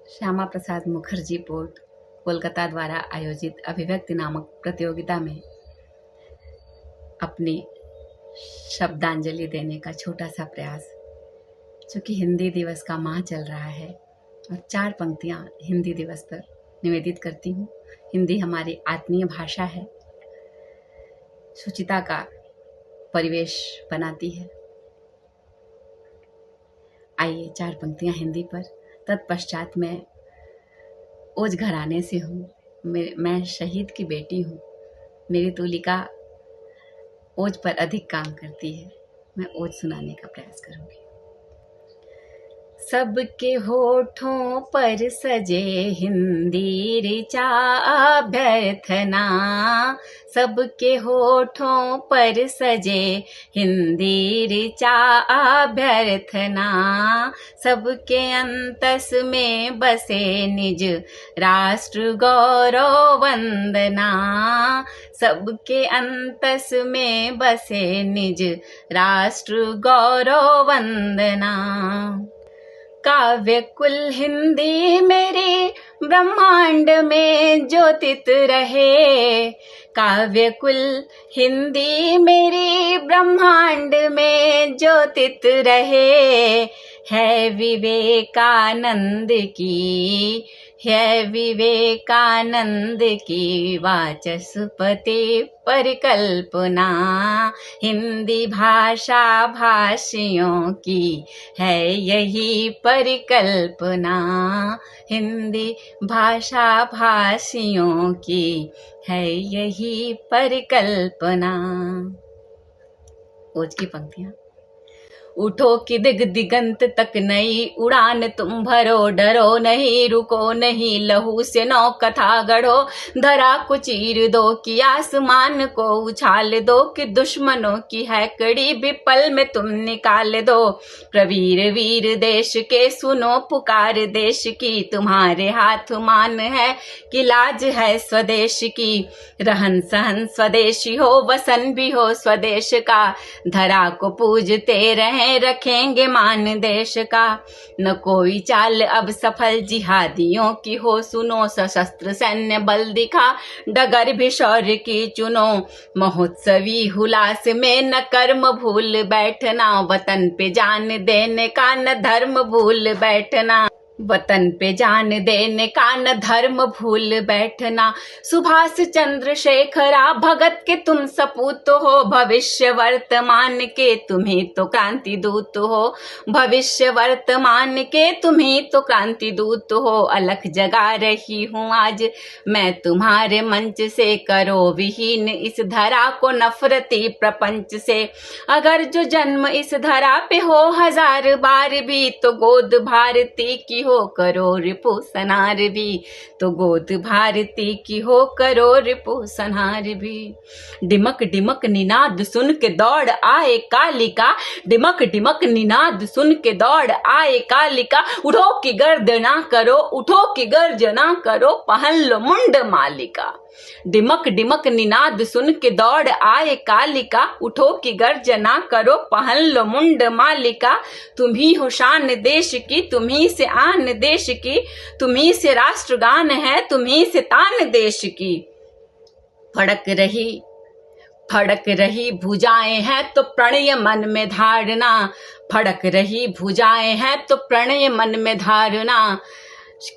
Shyama Prasad Mukherjee board Kolkata द्वारा आयोजित अभिव्यक्ति नामक प्रतियोगिता में अपनी शब्दांजलि देने का छोटा सा प्रयास। चूँकि हिंदी दिवस का माह चल रहा है और 4 पंक्तियाँ हिंदी दिवस पर निवेदित करती हूँ। हिंदी हमारी आत्मीय भाषा है, शुचिता का परिवेश बनाती है। आइए 4 पंक्तियाँ हिंदी पर। तत्पश्चात मैं ओज घराने से हूँ, मैं शहीद की बेटी हूँ। मेरी तुलिका ओज पर अधिक काम करती है। मैं ओज सुनाने का प्रयास करूँगी। सबके होठों पर सजे हिंदी ऋचा अभ्यर्थना, सबके होठों पर सजे हिंदी ऋचा अभ्यर्थना, सबके अंतस में बसे निज राष्ट्र गौरव वंदना, सबके अंतस में बसे निज राष्ट्र गौरव वंदना। काव्य कुल हिंदी मेरी ब्रह्मांड में ज्योतित रहे, काव्य कुल हिंदी मेरी ब्रह्मांड में ज्योतित रहे। है विवेकानंद की, है विवेकानंद की वाचस्पति परिकल्पना, हिंदी भाषा भाषियों की है यही परिकल्पना, हिंदी भाषा भाषियों की है यही परिकल्पना। ओज की पंक्तियाँ। उठो कि दिगंत तक नई उड़ान तुम भरो, डरो नहीं रुको नहीं लहू से नौ कथा गढ़ो, धरा को चीर दो कि आसमान को उछाल दो, कि दुश्मनों की है कड़ी भी पल में तुम निकाल दो। प्रवीर वीर देश के सुनो पुकार देश की, तुम्हारे हाथ मान है कि लाज है स्वदेश की। रहन सहन स्वदेशी हो, वसन भी हो स्वदेश का, धरा को पूजते रहें रखेंगे मान देश का। न कोई चाल अब सफल जिहादियों की हो, सुनो सशस्त्र सैन्य बल दिखा, डगर भी शौर्य की चुनो। महोत्सवी हुलास में न कर्म भूल बैठना, वतन पे जान देने का न धर्म भूल बैठना, वतन पे जान देने का न धर्म भूल बैठना। सुभाष चंद्रशेखरा भगत के तुम सपूत हो, भविष्य वर्तमान के तुम्ही तो क्रांति दूत हो, भविष्य वर्तमान के तुम्ही तो क्रांति दूत हो। अलख जगा रही हूँ आज मैं तुम्हारे मंच से, करो विहीन इस धरा को नफरती प्रपंच से। अगर जो जन्म इस धरा पे हो 1000 बार भी, तो गोद भारती की हो करो रिपु सनार भी, तो गोद भारती की हो करो रिपु सनार भी। डिमक डिमक निनाद सुन के दौड़ आए कालिका, डिमक डिमक निनाद सुन के दौड़ आए कालिका। उठो की गर्जना करो, उठो की गर्जना करो, पहन लो मुंड मालिका। डिमक डिमक निनाद सुन के दौड़ आए कालिका, उठो की गर्जना करो, पहन लो मुंड मालिका। तुम्ही हो शान देश की, तुम्ही से आन देश की, तुम्ही से राष्ट्रगान है, तुम्ही से तान देश की। फड़क रही भुजाएं हैं तो प्रणय मन में धारना, फड़क रही भुजाएं हैं तो प्रणय मन में धारना।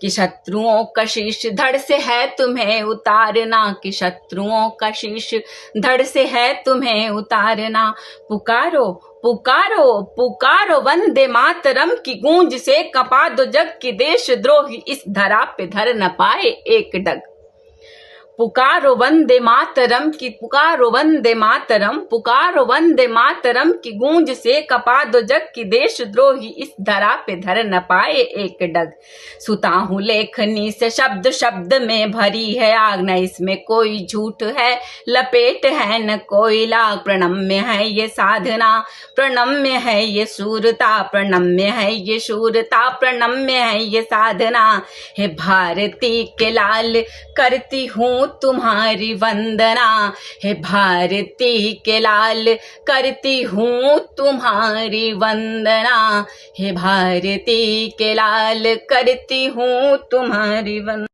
कि शत्रुओं का शीश धड़ से है तुम्हें उतारना, कि शत्रुओं का शीश धड़ से है तुम्हें उतारना। पुकारो पुकारो पुकारो वंदे मातरम की गूंज से, कपा दो जग की देशद्रोही इस धरा पे धर न पाए एक डग। पुकारो वंदे मातरम की, पुकारो वंदे मातरम, पुकारो वंदे मातरम की गूंज से, कपा दो जग की देशद्रोही इस धरा पे धर न पाए एक डग। सुता हूँ लेखनी से शब्द शब्द में भरी है आग, न इसमें कोई झूठ है लपेट है न कोई लाग। प्रणम्य है ये साधना, प्रणम्य है ये शूरता, प्रणम्य है ये शूरता, प्रणम्य है ये साधना। हे भारती के लाल करती हूँ तुम्हारी वंदना, हे भारती के लाल करती हूँ तुम्हारी वंदना, हे भारती के लाल करती हूँ तुम्हारी वंदना।